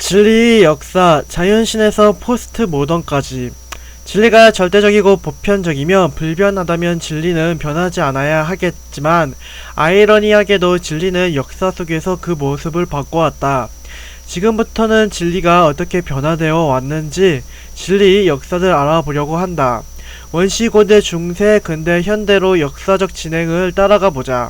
진리의 역사, 자연신에서 포스트 모던까지. 진리가 절대적이고 보편적이며 불변하다면 진리는 변하지 않아야 하겠지만, 아이러니하게도 진리는 역사 속에서 그 모습을 바꿔왔다. 지금부터는 진리가 어떻게 변화되어 왔는지 진리의 역사를 알아보려고 한다. 원시고대 중세 근대 현대로 역사적 진행을 따라가 보자.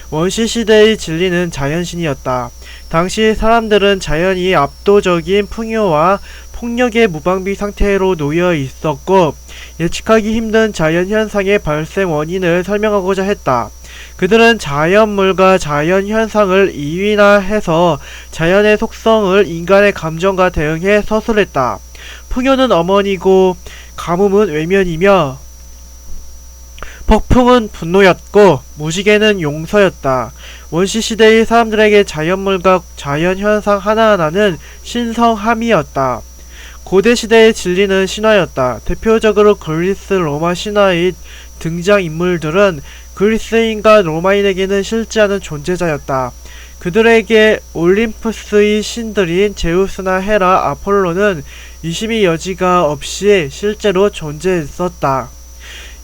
원시시대의 진리는 자연신이었다. 당시 사람들은 자연이 압도적인 풍요와 폭력의 무방비 상태로 놓여 있었고, 예측하기 힘든 자연현상의 발생 원인을 설명하고자 했다. 그들은 자연물과 자연현상을 이위나해서 자연의 속성을 인간의 감정과 대응해 서술했다. 풍요는 어머니고 가뭄은 외면이며 폭풍은 분노였고 무지개는 용서였다. 원시시대의 사람들에게 자연물과 자연현상 하나하나는 신성함이었다. 고대시대의 진리는 신화였다. 대표적으로 그리스 로마 신화의 등장인물들은 그리스인과 로마인에게는 실제 않은 존재자였다. 그들에게 올림푸스의 신들인 제우스나 헤라, 아폴로는 의심의 여지가 없이 실제로 존재했었다.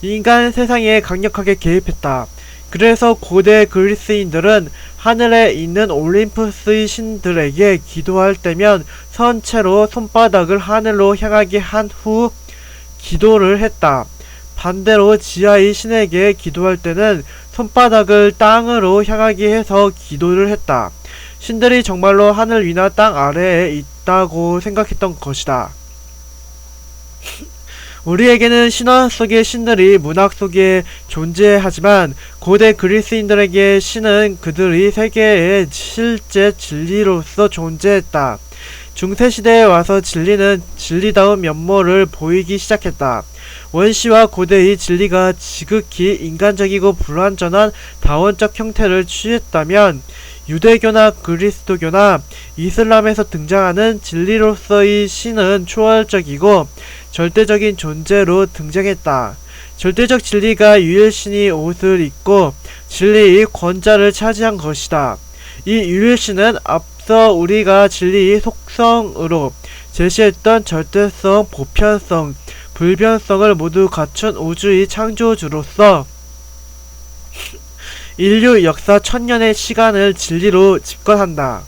인간 세상에 강력하게 개입했다. 그래서 고대 그리스인들은 하늘에 있는 올림푸스의 신들에게 기도할 때면 선체로 손바닥을 하늘로 향하게 한 후 기도를 했다. 반대로 지하의 신에게 기도할 때는 손바닥을 땅으로 향하게 해서 기도를 했다. 신들이 정말로 하늘 위나 땅 아래에 있다고 생각했던 것이다. 우리에게는 신화 속의 신들이 문학 속에 존재하지만 고대 그리스인들에게 신은 그들의 세계의 실제 진리로서 존재했다. 중세시대에 와서 진리는 진리다운 면모를 보이기 시작했다. 원시와 고대의 진리가 지극히 인간적이고 불완전한 다원적 형태를 취했다면, 유대교나 그리스도교나 이슬람에서 등장하는 진리로서의 신은 초월적이고 절대적인 존재로 등장했다. 절대적 진리가 유일신이 옷을 입고 진리의 권자를 차지한 것이다. 이 유일신은 앞서 우리가 진리의 속성으로 제시했던 절대성, 보편성, 불변성을 모두 갖춘 우주의 창조주로서 인류 역사 1000년의 시간을 진리로 집권한다.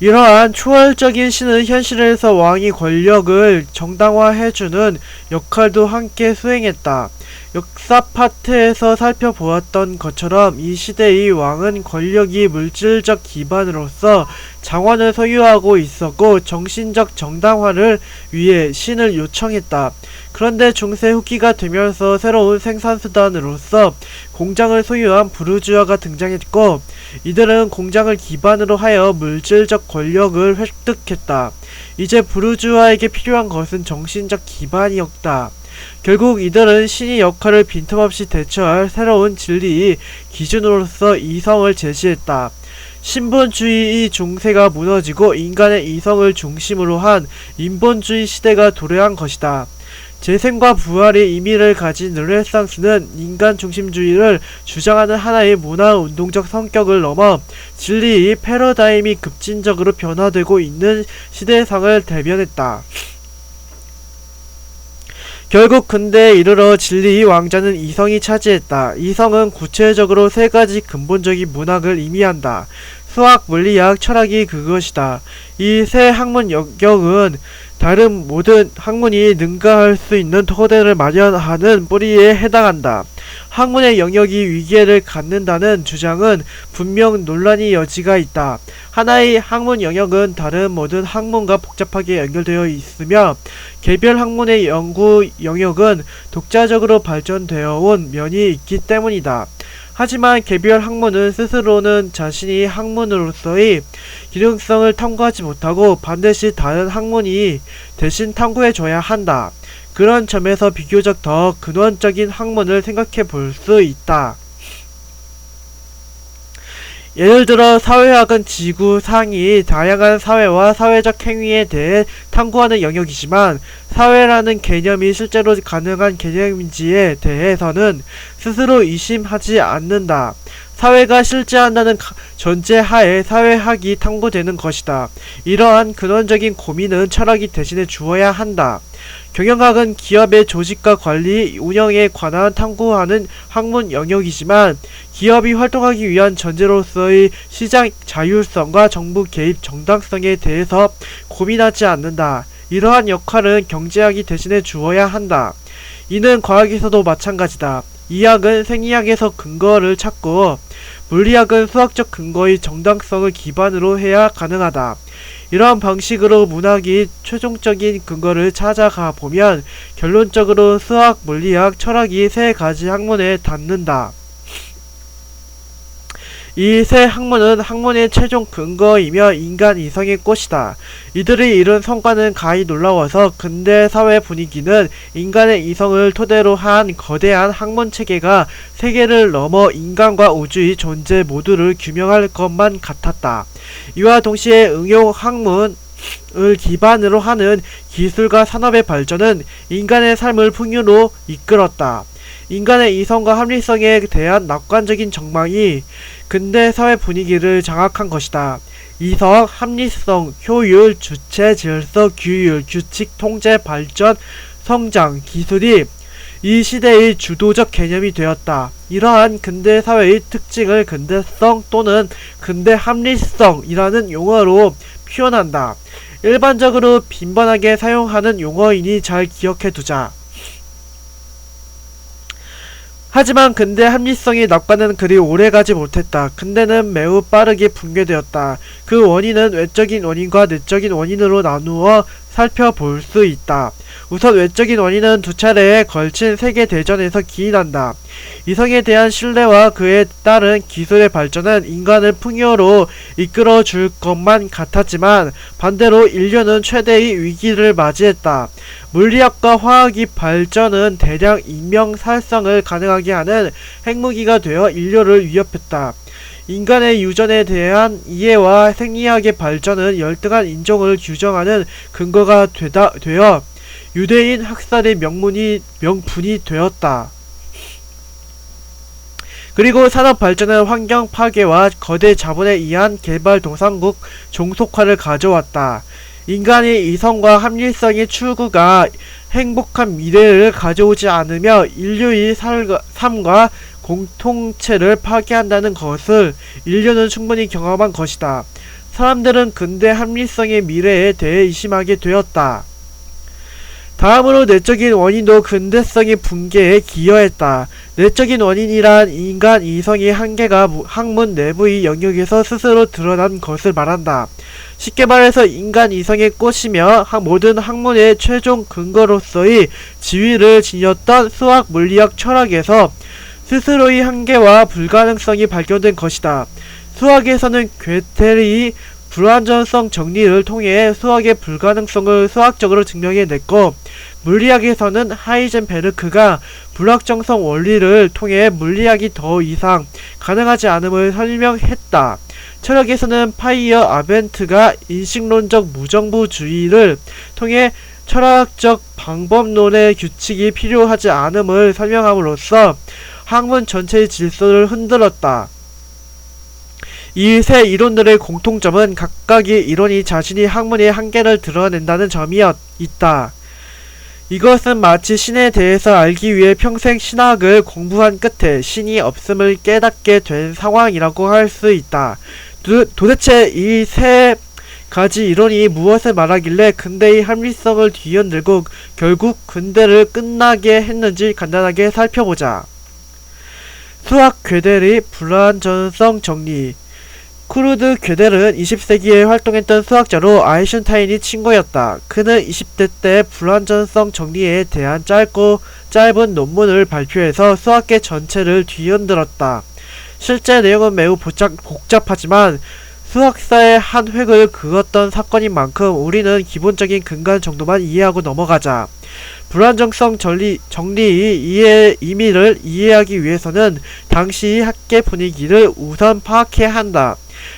이러한 초월적인 신은 현실에서 왕이 권력을 정당화해주는 역할도 함께 수행했다. 역사 파트에서 살펴보았던 것처럼 이 시대의 왕은 권력이 물질적 기반으로서 장원을 소유하고 있었고 정신적 정당화를 위해 신을 요청했다. 그런데 중세 후기가 되면서 새로운 생산수단으로서 공장을 소유한 부르주아가 등장했고, 이들은 공장을 기반으로 하여 물질적 권력을 획득했다. 이제 부르주아에게 필요한 것은 정신적 기반이었다. 결국 이들은 신의 역할을 빈틈없이 대처할 새로운 진리의 기준으로서 이성을 제시했다. 신본주의의 중세가 무너지고 인간의 이성을 중심으로 한 인본주의 시대가 도래한 것이다. 재생과 부활의 의미를 가진 르네상스는 인간 중심주의를 주장하는 하나의 문화운동적 성격을 넘어 진리의 패러다임이 급진적으로 변화되고 있는 시대상을 대변했다. 결국 근대에 이르러 진리의 왕자는 이성이 차지했다. 이성은 구체적으로 세 가지 근본적인 문학을 의미한다. 수학, 물리학, 철학이 그것이다. 이 세 학문 영역은 다른 모든 학문이 능가할 수 있는 토대를 마련하는 뿌리에 해당한다. 학문의 영역이 위계를 갖는다는 주장은 분명 논란의 여지가 있다. 하나의 학문 영역은 다른 모든 학문과 복잡하게 연결되어 있으며, 개별 학문의 연구 영역은 독자적으로 발전되어 온 면이 있기 때문이다. 하지만 개별 학문은 스스로는 자신이 학문으로서의 기능성을 탐구하지 못하고 반드시 다른 학문이 대신 탐구해줘야 한다. 그런 점에서 비교적 더 근원적인 학문을 생각해 볼 수 있다. 예를 들어 사회학은 지구 상의 다양한 사회와 사회적 행위에 대해 탐구하는 영역이지만, 사회라는 개념이 실제로 가능한 개념인지에 대해서는 스스로 의심하지 않는다. 사회가 실재한다는 전제 하에 사회학이 탐구되는 것이다. 이러한 근원적인 고민은 철학이 대신해 주어야 한다. 경영학은 기업의 조직과 관리, 운영에 관한 탐구하는 학문 영역이지만 기업이 활동하기 위한 전제로서의 시장 자율성과 정부 개입 정당성에 대해서 고민하지 않는다. 이러한 역할은 경제학이 대신해 주어야 한다. 이는 과학에서도 마찬가지다. 이학은 생리학에서 근거를 찾고 물리학은 수학적 근거의 정당성을 기반으로 해야 가능하다. 이러한 방식으로 문학이 최종적인 근거를 찾아가 보면 결론적으로 수학, 물리학, 철학이 세 가지 학문에 닿는다. 이 세 학문은 학문의 최종 근거이며 인간 이성의 꽃이다. 이들이 이룬 성과는 가히 놀라워서 근대 사회 분위기는 인간의 이성을 토대로 한 거대한 학문 체계가 세계를 넘어 인간과 우주의 존재 모두를 규명할 것만 같았다. 이와 동시에 응용 학문을 기반으로 하는 기술과 산업의 발전은 인간의 삶을 풍요로 이끌었다. 인간의 이성과 합리성에 대한 낙관적인 전망이 근대 사회 분위기를 장악한 것이다. 이성, 합리성, 효율, 주체, 질서, 규율, 규칙, 통제, 발전, 성장, 기술이 이 시대의 주도적 개념이 되었다. 이러한 근대 사회의 특징을 근대성 또는 근대 합리성이라는 용어로 표현한다. 일반적으로 빈번하게 사용하는 용어이니 잘 기억해두자. 하지만 근대 합리성의 낙관은 그리 오래가지 못했다. 근대는 매우 빠르게 붕괴되었다. 그 원인은 외적인 원인과 내적인 원인으로 나누어 살펴볼 수 있다. 우선 외적인 원인은 두 차례에 걸친 세계대전에서 기인한다. 이성에 대한 신뢰와 그에 따른 기술의 발전은 인간을 풍요로 이끌어줄 것만 같았지만 반대로 인류는 최대의 위기를 맞이했다. 물리학과 화학의 발전은 대량 인명살상을 가능하게 하는 핵무기가 되어 인류를 위협했다. 인간의 유전에 대한 이해와 생리학의 발전은 열등한 인종을 규정하는 근거가 되어 유대인 학살의 명분이 되었다. 그리고 산업 발전은 환경 파괴와 거대 자본에 의한 개발도상국 종속화를 가져왔다. 인간의 이성과 합리성의 추구가 행복한 미래를 가져오지 않으며 인류의 삶과 공통체를 파괴한다는 것을 인류는 충분히 경험한 것이다. 사람들은 근대 합리성의 미래에 대해 의심하게 되었다. 다음으로 내적인 원인도 근대성의 붕괴에 기여했다. 내적인 원인이란 인간 이성의 한계가 학문 내부의 영역에서 스스로 드러난 것을 말한다. 쉽게 말해서 인간 이성의 꽃이며 모든 학문의 최종 근거로서의 지위를 지녔던 수학, 물리학, 철학에서 스스로의 한계와 불가능성이 발견된 것이다. 수학에서는 괴텔의 불완전성 정리를 통해 수학의 불가능성을 수학적으로 증명해냈고, 물리학에서는 하이젠베르크가 불확정성 원리를 통해 물리학이 더 이상 가능하지 않음을 설명했다. 철학에서는 파이어 아벤트가 인식론적 무정부주의를 통해 철학적 방법론의 규칙이 필요하지 않음을 설명함으로써 학문 전체의 질서를 흔들었다. 이 세 이론들의 공통점은 각각의 이론이 자신이 학문의 한계를 드러낸다는 점이었다. 이것은 마치 신에 대해서 알기 위해 평생 신학을 공부한 끝에 신이 없음을 깨닫게 된 상황이라고 할 수 있다. 도대체 이 세 가지 이론이 무엇을 말하길래 근대의 합리성을 뒤흔들고 결국 근대를 끝나게 했는지 간단하게 살펴보자. 수학 괴델의 불완전성 정리. 쿠르트 괴델은 20세기에 활동했던 수학자로 아인슈타인이 친구였다. 그는 20대 때 불완전성 정리에 대한 짧은 논문을 발표해서 수학계 전체를 뒤흔들었다. 실제 내용은 매우 복잡하지만 수학사의 한 획을 그었던 사건인 만큼 우리는 기본적인 근간 정도만 이해하고 넘어가자. 불완전성 정리의 의미를 이해하기 위해서는 당시 학계 분위기를 우선 파악해야 한다.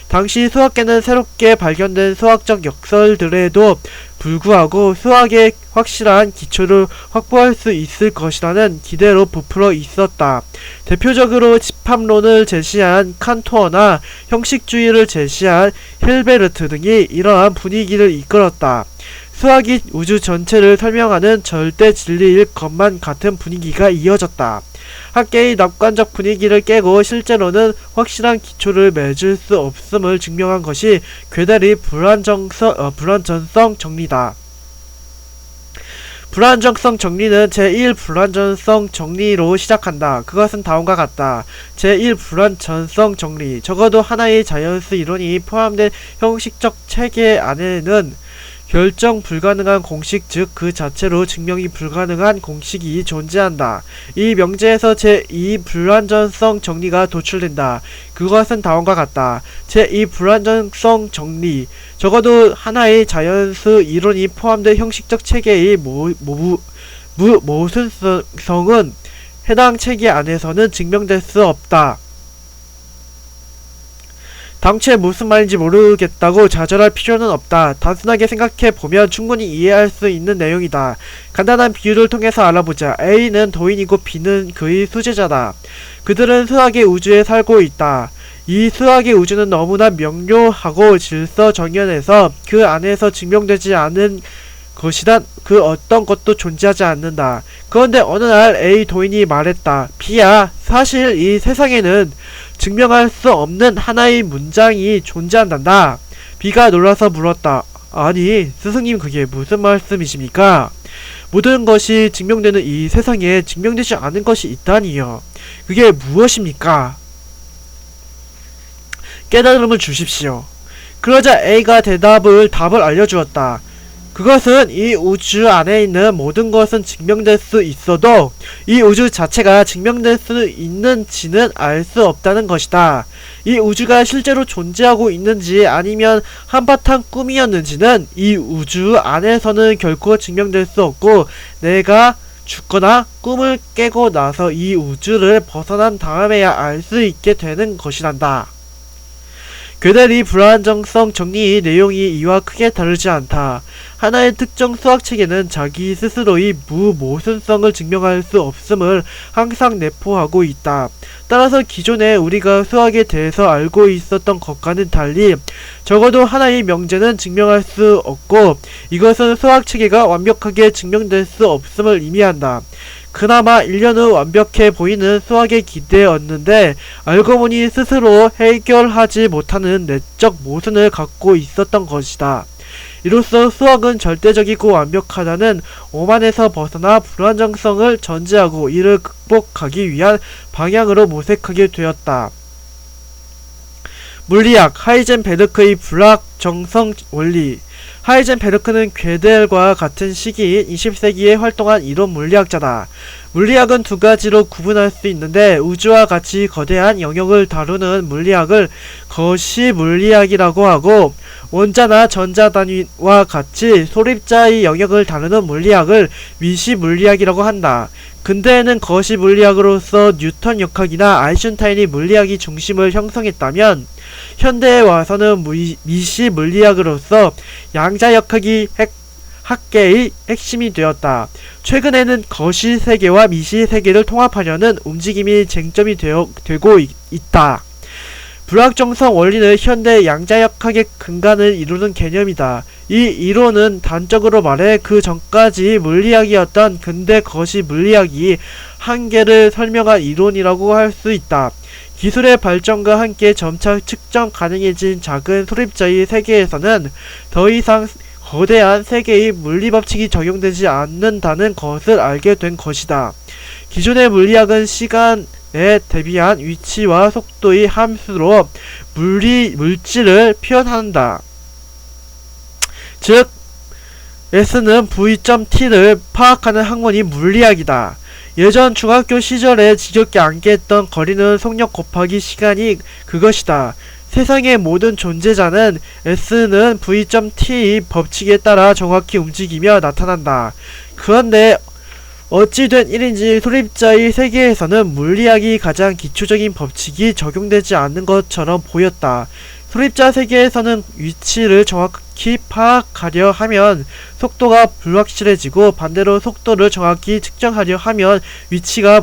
당시 수학계는 새롭게 발견된 수학적 역설들에도 불구하고 수학의 확실한 기초를 확보할 수 있을 것이라는 기대로 부풀어 있었다. 대표적으로 집합론을 제시한 칸토어나 형식주의를 제시한 힐베르트 등이 이러한 분위기를 이끌었다. 수학이 우주 전체를 설명하는 절대 진리일 것만 같은 분위기가 이어졌다. 학계의 낙관적 분위기를 깨고 실제로는 확실한 기초를 맺을 수 없음을 증명한 것이 괴델의 불완전성 정리다. 불안정성 정리는 제1 불완전성 정리로 시작한다. 그것은 다음과 같다. 제1 불완전성 정리. 적어도 하나의 자연수 이론이 포함된 형식적 체계 안에는 결정 불가능한 공식, 즉 그 자체로 증명이 불가능한 공식이 존재한다. 이 명제에서 제2 불완전성 정리가 도출된다. 그것은 다음과 같다. 제2 불완전성 정리. 적어도 하나의 자연수 이론이 포함된 형식적 체계의 모순성은 해당 체계 안에서는 증명될 수 없다. 당최 무슨 말인지 모르겠다고 좌절할 필요는 없다. 단순하게 생각해보면 충분히 이해할 수 있는 내용이다. 간단한 비유를 통해서 알아보자. A는 도인이고 B는 그의 수제자다. 그들은 수학의 우주에 살고 있다. 이 수학의 우주는 너무나 명료하고 질서정연해서 그 안에서 증명되지 않은 것이란 그 어떤 것도 존재하지 않는다. 그런데 어느 날 A 도인이 말했다. B야, 사실 이 세상에는 증명할 수 없는 하나의 문장이 존재한단다. B가 놀라서 물었다. 아니, 스승님 그게 무슨 말씀이십니까? 모든 것이 증명되는 이 세상에 증명되지 않은 것이 있다니요. 그게 무엇입니까? 깨달음을 주십시오. 그러자 A가 답을 알려주었다. 그것은 이 우주 안에 있는 모든 것은 증명될 수 있어도 이 우주 자체가 증명될 수 있는지는 알 수 없다는 것이다. 이 우주가 실제로 존재하고 있는지 아니면 한바탕 꿈이었는지는 이 우주 안에서는 결코 증명될 수 없고 내가 죽거나 꿈을 깨고 나서 이 우주를 벗어난 다음에야 알 수 있게 되는 것이란다. 괴델의 불안정성 정리의 내용이 이와 크게 다르지 않다. 하나의 특정 수학체계는 자기 스스로의 무모순성을 증명할 수 없음을 항상 내포하고 있다. 따라서 기존에 우리가 수학에 대해서 알고 있었던 것과는 달리 적어도 하나의 명제는 증명할 수 없고 이것은 수학체계가 완벽하게 증명될 수 없음을 의미한다. 그나마 1년 후 완벽해 보이는 수학의 기대였는데 알고 보니 스스로 해결하지 못하는 내적 모순을 갖고 있었던 것이다. 이로써 수학은 절대적이고 완벽하다는 오만에서 벗어나 불안정성을 전제하고 이를 극복하기 위한 방향으로 모색하게 되었다. 물리학, 하이젠베르크의 불확정성 원리. 하이젠베르크는 괴델과 같은 시기인 20세기에 활동한 이론 물리학자다. 물리학은 두 가지로 구분할 수 있는데 우주와 같이 거대한 영역을 다루는 물리학을 거시 물리학이라고 하고 원자나 전자 단위와 같이 소립자의 영역을 다루는 물리학을 미시 물리학이라고 한다. 근대에는 거시 물리학으로서 뉴턴 역학이나 아인슈타인이 물리학이 중심을 형성했다면 현대에 와서는 미시 물리학으로서 양자 역학이 학계의 핵심이 되었다. 최근에는 거시 세계와 미시 세계를 통합하려는 움직임이 쟁점이 되고 있다. 불확정성 원리는 현대 양자역학의 근간을 이루는 개념이다. 이 이론은 단적으로 말해 그 전까지 물리학이었던 근대 거시 물리학이 한계를 설명한 이론이라고 할 수 있다. 기술의 발전과 함께 점차 측정 가능해진 작은 소립자의 세계에서는 더 이상 거대한 세계의 물리법칙이 적용되지 않는다는 것을 알게 된 것이다. 기존의 물리학은 시간에 대비한 위치와 속도의 함수로 물질을 표현한다. 즉, S는 V.T를 파악하는 학문이 물리학이다. 예전 중학교 시절에 지겹게 암기했던 거리는 속력 곱하기 시간이 그것이다. 세상의 모든 존재자는 S는 V.T의 법칙에 따라 정확히 움직이며 나타난다. 그런데 어찌된 일인지 소립자의 세계에서는 물리학이 가장 기초적인 법칙이 적용되지 않는 것처럼 보였다. 소립자 세계에서는 위치를 정확히 파악하려 하면 속도가 불확실해지고, 반대로 속도를 정확히 측정하려 하면 위치가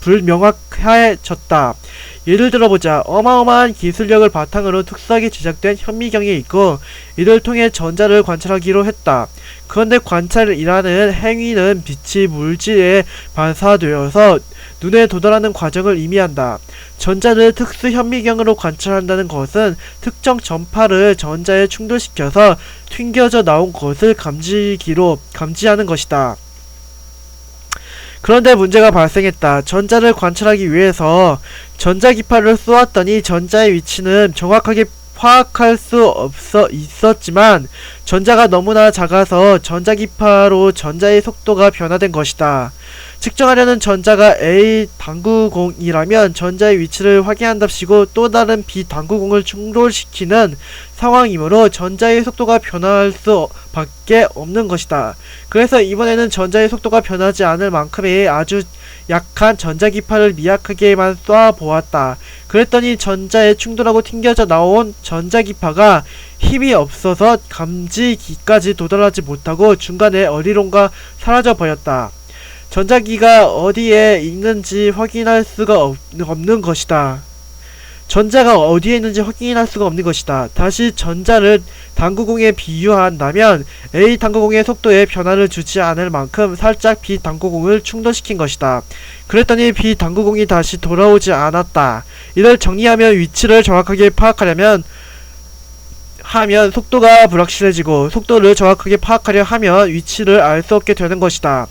불명확해졌다. 예를 들어보자. 어마어마한 기술력을 바탕으로 특수하게 제작된 현미경이 있고, 이를 통해 전자를 관찰하기로 했다. 그런데 관찰이라는 행위는 빛이 물질에 반사되어서 눈에 도달하는 과정을 의미한다. 전자를 특수 현미경으로 관찰한다는 것은 특정 전파를 전자에 충돌시켜서 튕겨져 나온 것을 감지하는 것이다. 그런데 문제가 발생했다. 전자를 관찰하기 위해서 전자기파를 쏘았더니 전자의 위치는 정확하게 파악할 수 있었지만 전자가 너무나 작아서 전자기파로 전자의 속도가 변화된 것이다. 측정하려는 전자가 A 당구공이라면 전자의 위치를 확인한답시고 또 다른 B 당구공을 충돌시키는 상황이므로 전자의 속도가 변화할 수 밖에 없는 것이다. 그래서 이번에는 전자의 속도가 변하지 않을 만큼의 아주 약한 전자기파를 미약하게만 쏴보았다. 그랬더니 전자에 충돌하고 튕겨져 나온 전자기파가 힘이 없어서 감지기까지 도달하지 못하고 중간에 어디론가 사라져 버렸다. 전자기가 어디에 있는지 확인할 수가 없는 것이다. 전자가 어디에 있는지 확인할 수가 없는 것이다. 다시 전자를 당구공에 비유한다면 A 당구공의 속도에 변화를 주지 않을 만큼 살짝 B 당구공을 충돌시킨 것이다. 그랬더니 B 당구공이 다시 돌아오지 않았다. 이를 정리하면 위치를 정확하게 파악하려면 속도가 불확실해지고, 속도를 정확하게 파악하려 하면 위치를 알 수 없게 되는 것이다.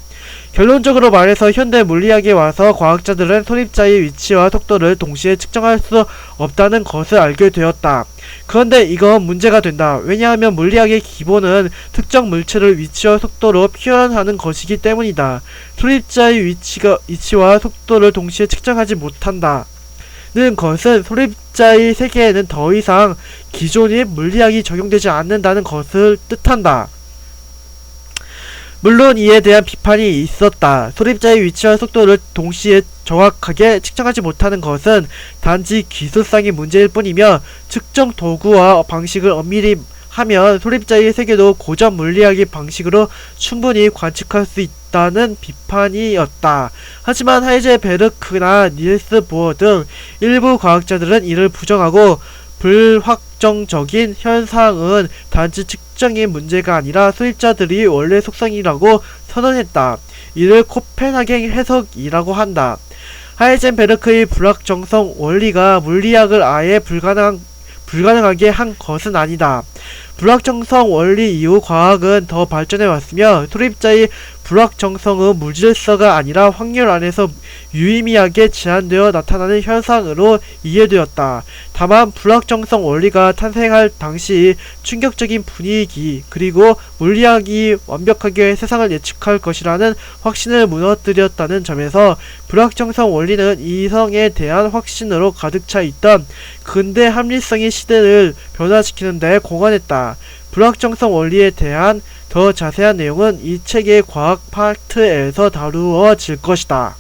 결론적으로 말해서 현대 물리학에 와서 과학자들은 소립자의 위치와 속도를 동시에 측정할 수 없다는 것을 알게 되었다. 그런데 이건 문제가 된다. 왜냐하면 물리학의 기본은 특정 물체를 위치와 속도로 표현하는 것이기 때문이다. 소립자의 위치와 속도를 동시에 측정하지 못한다. 는 것은 소립자의 세계에는 더 이상 기존의 물리학이 적용되지 않는다는 것을 뜻한다. 물론 이에 대한 비판이 있었다. 소립자의 위치와 속도를 동시에 정확하게 측정하지 못하는 것은 단지 기술상의 문제일 뿐이며, 측정 도구와 방식을 엄밀히 하면 소립자의 세계도 고전 물리학의 방식으로 충분히 관측할 수 있다는 비판이었다. 하지만 하이젠베르크나 닐스 보어 등 일부 과학자들은 이를 부정하고, 불확정적인 현상은 단지 측정의 문제가 아니라 소립자들이 원래 속성이라고 선언했다. 이를 코펜하겐 해석이라고 한다. 하이젠베르크의 불확정성 원리가 물리학을 아예 불가능하게 한 것은 아니다. 불확정성 원리 이후 과학은 더 발전해 왔으며, 소립자의 불확정성은 물질서가 아니라 확률 안에서 유의미하게 제한되어 나타나는 현상으로 이해되었다. 다만 불확정성 원리가 탄생할 당시 충격적인 분위기, 그리고 물리학이 완벽하게 세상을 예측할 것이라는 확신을 무너뜨렸다는 점에서 불확정성 원리는 이성에 대한 확신으로 가득 차 있던 근대 합리성의 시대를 변화시키는 데 공헌했다. 불확정성 원리에 대한 더 자세한 내용은 이 책의 과학 파트에서 다루어질 것이다.